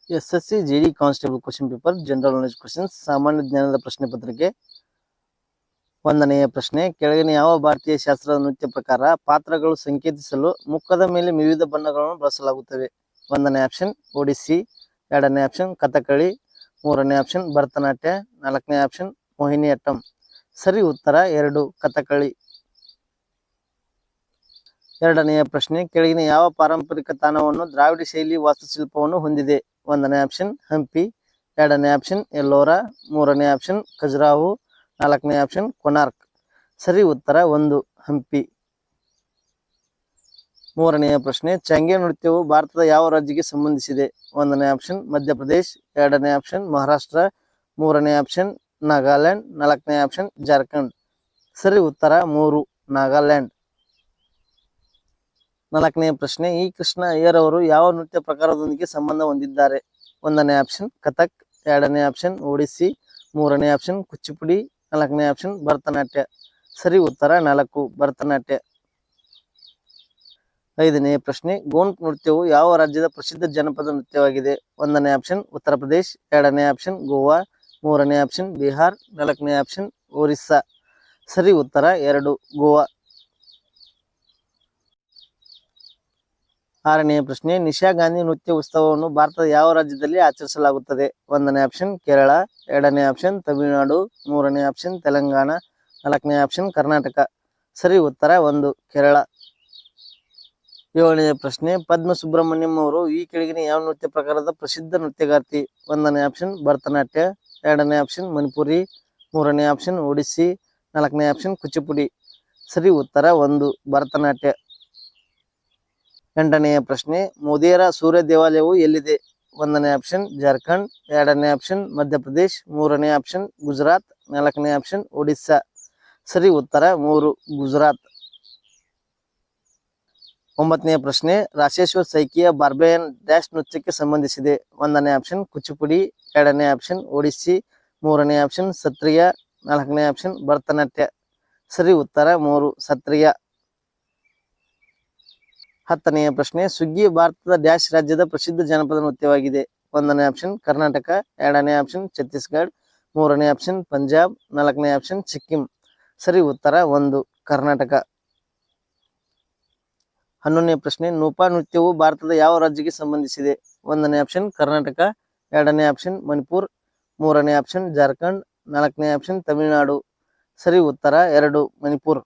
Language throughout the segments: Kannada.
SSC GD constable question paper general knowledge questions ಸಾಮಾನ್ಯ ಜ್ಞಾನದ ಪ್ರಶ್ನೆ ಪತ್ರಿಕೆ. ಒಂದನೆಯ ಪ್ರಶ್ನೆ, ಕೆಳಗಿನ ಯಾವ ಭಾರತೀಯ ಶಾಸ್ತ್ರದ ನೃತ್ಯ ಪ್ರಕಾರ ಪಾತ್ರಗಳು ಸಂಕೇತಿಸಲು ಮುಖದ ಮೇಲೆ ವಿವಿಧ ಬಣ್ಣಗಳನ್ನು ಬಳಸಲಾಗುತ್ತವೆ? ಒಂದನೇ ಆಪ್ಷನ್ ಒಡಿಸ್ಸಿ, ಎರಡನೇ ಆಪ್ಷನ್ ಕಥಕಳಿ, ಮೂರನೇ ಆಪ್ಷನ್ ಭರತನಾಟ್ಯ, ನಾಲ್ಕನೇ ಆಪ್ಷನ್ ಮೋಹಿನಿಯಟ್ಟಂ. ಸರಿ ಉತ್ತರ 2 ಕಥಕಳಿ. ಎರಡನೆಯ ಪ್ರಶ್ನೆ, ಕೆಳಗಿನ ಯಾವ ಪಾರಂಪರಿಕ ತಾಣವನ್ನು ದ್ರಾವಿಡ ಶೈಲಿ ವಾಸ್ತುಶಿಲ್ಪವನ್ನು ಹೊಂದಿದೆ? ಒಂದನೇ ಆಪ್ಷನ್ ಹಂಪಿ, ಎರಡನೇ ಆಪ್ಷನ್ ಎಲ್ಲೋರ, ಮೂರನೇ ಆಪ್ಷನ್ ಖಜುರಾಹೋ, ನಾಲ್ಕನೇ ಆಪ್ಷನ್ ಕೊನಾರ್ಕ್. ಸರಿ ಉತ್ತರ 1 ಹಂಪಿ. ಮೂರನೆಯ ಪ್ರಶ್ನೆ, ಚಾಂಗ್ಯಾ ನೃತ್ಯವು ಭಾರತದ ಯಾವ ರಾಜ್ಯಕ್ಕೆ ಸಂಬಂಧಿಸಿದೆ? ಒಂದನೇ ಆಪ್ಷನ್ ಮಧ್ಯಪ್ರದೇಶ್, ಎರಡನೇ ಆಪ್ಷನ್ ಮಹಾರಾಷ್ಟ್ರ, ಮೂರನೇ ಆಪ್ಷನ್ ನಾಗಾಲ್ಯಾಂಡ್, ನಾಲ್ಕನೇ ಆಪ್ಷನ್ ಜಾರ್ಖಂಡ್. ಸರಿ ಉತ್ತರ 3 ನಾಗಾಲ್ಯಾಂಡ್. ನಾಲ್ಕನೆಯ ಪ್ರಶ್ನೆ, ಈ ಕೃಷ್ಣ ಅಯ್ಯರ್ ಅವರು ಯಾವ ನೃತ್ಯ ಪ್ರಕಾರದೊಂದಿಗೆ ಸಂಬಂಧ ಹೊಂದಿದ್ದಾರೆ? ಒಂದನೇ ಆಪ್ಷನ್ ಕಥಕ್, ಎರಡನೇ ಆಪ್ಷನ್ ಒಡಿಸ್ಸಿ, ಮೂರನೇ ಆಪ್ಷನ್ ಕುಚಿಪುಡಿ, ನಾಲ್ಕನೇ ಆಪ್ಷನ್ ಭರತನಾಟ್ಯ. ಸರಿ ಉತ್ತರ 4 ಭರತನಾಟ್ಯ. ಐದನೆಯ ಪ್ರಶ್ನೆ, ಗೋಂಡ್ ನೃತ್ಯವು ಯಾವ ರಾಜ್ಯದ ಪ್ರಸಿದ್ಧ ಜನಪದ ನೃತ್ಯವಾಗಿದೆ? ಒಂದನೇ ಆಪ್ಷನ್ ಉತ್ತರ ಪ್ರದೇಶ್, ಎರಡನೇ ಆಪ್ಷನ್ ಗೋವಾ, ಮೂರನೇ ಆಪ್ಷನ್ ಬಿಹಾರ್, ನಾಲ್ಕನೇ ಆಪ್ಷನ್ ಒರಿಸ್ಸಾ. ಸರಿ ಉತ್ತರ 2 ಗೋವಾ. ಆರನೆಯ ಪ್ರಶ್ನೆ, ನಿಶಾ ಗಾಂಧಿ ನೃತ್ಯ ಉತ್ಸವವನ್ನು ಭಾರತದ ಯಾವ ರಾಜ್ಯದಲ್ಲಿ ಆಚರಿಸಲಾಗುತ್ತದೆ? ಒಂದನೇ ಆಪ್ಷನ್ ಕೇರಳ, ಎರಡನೇ ಆಪ್ಷನ್ ತಮಿಳುನಾಡು, ಮೂರನೇ ಆಪ್ಷನ್ ತೆಲಂಗಾಣ, ನಾಲ್ಕನೇ ಆಪ್ಷನ್ ಕರ್ನಾಟಕ. ಸರಿ ಉತ್ತರ 1 ಕೇರಳ. ಏಳನೆಯ ಪ್ರಶ್ನೆ, ಪದ್ಮ ಸುಬ್ರಹ್ಮಣ್ಯಂ ಅವರು ಈ ಕೆಳಗಿನ ಯಾವ ನೃತ್ಯ ಪ್ರಕಾರದ ಪ್ರಸಿದ್ಧ ನೃತ್ಯಗಾರ್ತಿ? ಒಂದನೇ ಆಪ್ಷನ್ ಭರತನಾಟ್ಯ, ಎರಡನೇ ಆಪ್ಷನ್ ಮಣಿಪುರಿ, ಮೂರನೇ ಆಪ್ಷನ್ ಒಡಿಸ್ಸಿ, ನಾಲ್ಕನೇ ಆಪ್ಷನ್ ಕುಚಿಪುಡಿ. ಸರಿ ಉತ್ತರ 1 ಭರತನಾಟ್ಯ. ಎಂಟನೆಯ ಪ್ರಶ್ನೆ, ಮೋದೇರಾ ಸೂರ್ಯ ದೇವಾಲಯವು ಎಲ್ಲಿದೆ? ಒಂದನೇ ಆಪ್ಷನ್ ಜಾರ್ಖಂಡ್, ಎರಡನೇ ಆಪ್ಷನ್ ಮಧ್ಯಪ್ರದೇಶ್, ಮೂರನೇ ಆಪ್ಷನ್ ಗುಜರಾತ್, ನಾಲ್ಕನೇ ಆಪ್ಷನ್ ಒಡಿಸ್ಸಾ. ಸರಿ ಉತ್ತರ 3 ಗುಜರಾತ್. ಒಂಬತ್ತನೆಯ ಪ್ರಶ್ನೆ, ರಾಶೇಶ್ವರ್ ಸೈಕಿಯ ಬಾರ್ಬೇಯನ್ ಡ್ಯಾಶ್ ನೃತ್ಯಕ್ಕೆ ಸಂಬಂಧಿಸಿದೆ? ಒಂದನೇ ಆಪ್ಷನ್ ಕುಚಿಪುಡಿ, ಎರಡನೇ ಆಪ್ಷನ್ ಒಡಿಸ್ಸಿ, ಮೂರನೇ ಆಪ್ಷನ್ ಸತ್ರಿಯ, ನಾಲ್ಕನೇ ಆಪ್ಷನ್ ಭರತನಾಟ್ಯ. ಸರಿ ಉತ್ತರ 3 ಸತ್ರಿಯ. ಹತ್ತನೆಯ ಪ್ರಶ್ನೆ, ಸುಗ್ಗಿ ಭಾರತದ ಡ್ಯಾಶ್ ರಾಜ್ಯದ ಪ್ರಸಿದ್ಧ ಜನಪದ ನೃತ್ಯವಾಗಿದೆ? ಒಂದನೇ ಆಪ್ಷನ್ ಕರ್ನಾಟಕ, ಎರಡನೇ ಆಪ್ಷನ್ ಛತ್ತೀಸ್ಗಢ, ಮೂರನೇ ಆಪ್ಷನ್ ಪಂಜಾಬ್, ನಾಲ್ಕನೇ ಆಪ್ಷನ್ ಸಿಕ್ಕಿಂ. ಸರಿ ಉತ್ತರ 1 ಕರ್ನಾಟಕ. 11ನೇ ಪ್ರಶ್ನೆ, ನೂಪಾ ನೃತ್ಯವು ಭಾರತದ ಯಾವ ರಾಜ್ಯಕ್ಕೆ ಸಂಬಂಧಿಸಿದೆ? ಒಂದನೇ ಆಪ್ಷನ್ ಕರ್ನಾಟಕ, ಎರಡನೇ ಆಪ್ಷನ್ ಮಣಿಪುರ್, ಮೂರನೇ ಆಪ್ಷನ್ ಜಾರ್ಖಂಡ್, ನಾಲ್ಕನೇ ಆಪ್ಷನ್ ತಮಿಳುನಾಡು. ಸರಿ ಉತ್ತರ 2 ಮಣಿಪುರ್.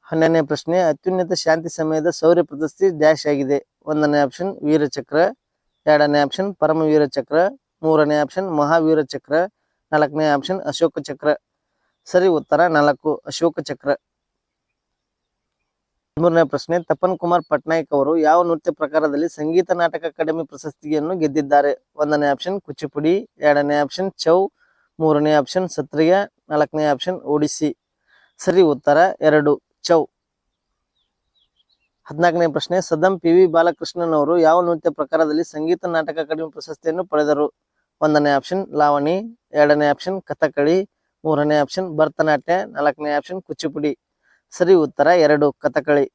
12ನೇ ಪ್ರಶ್ನೆ, ಅತ್ಯುನ್ನತ ಶಾಂತಿ ಸಮಯದ ಶೌರ್ಯ ಪ್ರಶಸ್ತಿ ಡ್ಯಾಶ್ ಆಗಿದೆ? ಒಂದನೇ ಆಪ್ಷನ್ ವೀರಚಕ್ರ, ಎರಡನೇ ಆಪ್ಷನ್ ಪರಮವೀರ ಚಕ್ರ, ಮೂರನೇ ಆಪ್ಷನ್ ಮಹಾವೀರ ಚಕ್ರ, ನಾಲ್ಕನೇ ಆಪ್ಷನ್ ಅಶೋಕ ಚಕ್ರ. ಸರಿ ಉತ್ತರ 4 ಅಶೋಕ ಚಕ್ರ. 13ನೇ ಪ್ರಶ್ನೆ, ತಪನ್ ಕುಮಾರ್ ಪಟ್ನಾಯಕ್ ಅವರು ಯಾವ ನೃತ್ಯ ಪ್ರಕಾರದಲ್ಲಿ ಸಂಗೀತ ನಾಟಕ ಅಕಾಡೆಮಿ ಪ್ರಶಸ್ತಿಯನ್ನು ಗೆದ್ದಿದ್ದಾರೆ? ಒಂದನೇ ಆಪ್ಷನ್ ಕುಚಿಪುಡಿ, ಎರಡನೇ ಆಪ್ಷನ್ ಛೌ, ಮೂರನೇ ಆಪ್ಷನ್ ಸತ್ರಿಯ, ನಾಲ್ಕನೇ ಆಪ್ಷನ್ ಒಡಿಸ್ಸಿ. ಸರಿ ಉತ್ತರ 2 ಛೌ. 14ನೇ ಪ್ರಶ್ನೆ, ಸದಂ PV ಬಾಲಕೃಷ್ಣನ್ ಅವರು ಯಾವ ನೃತ್ಯ ಪ್ರಕಾರದಲ್ಲಿ ಸಂಗೀತ ನಾಟಕ ಅಕಾಡೆಮಿ ಪ್ರಶಸ್ತಿಯನ್ನು ಪಡೆದರು? ಒಂದನೇ ಆಪ್ಷನ್ ಲಾವಣಿ, ಎರಡನೇ ಆಪ್ಷನ್ ಕಥಕಳಿ, ಮೂರನೇ ಆಪ್ಷನ್ ಭರತನಾಟ್ಯ, ನಾಲ್ಕನೇ ಆಪ್ಷನ್ ಕುಚಿಪುಡಿ. ಸರಿ ಉತ್ತರ 2 ಕಥಕಳಿ.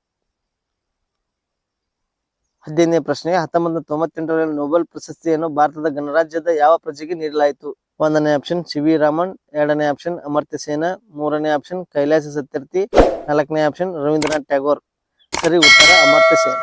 15ನೇ ಪ್ರಶ್ನೆ, 1998ರಲ್ಲಿ ನೊಬೆಲ್ ಪ್ರಶಸ್ತಿಯನ್ನು ಭಾರತದ ಗಣರಾಜ್ಯದ ಯಾವ ಪ್ರಜೆಗೆ ನೀಡಲಾಯಿತು? ಒಂದನೇ ಆಪ್ಷನ್ CV ರಾಮನ್, ಎರಡನೇ ಆಪ್ಷನ್ ಅಮರ್ತ್ಯ ಸೇನ, ಮೂರನೇ ಆಪ್ಷನ್ ಕೈಲಾಸ ಸತ್ಯಾರ್ಥಿ, ನಾಲ್ಕನೇ ಆಪ್ಷನ್ ರವೀಂದ್ರನಾಥ್ ಟ್ಯಾಗೋರ್. ಸರಿ ಉತ್ತರ ಅಮರ್ತ್ಯ ಸೇನ.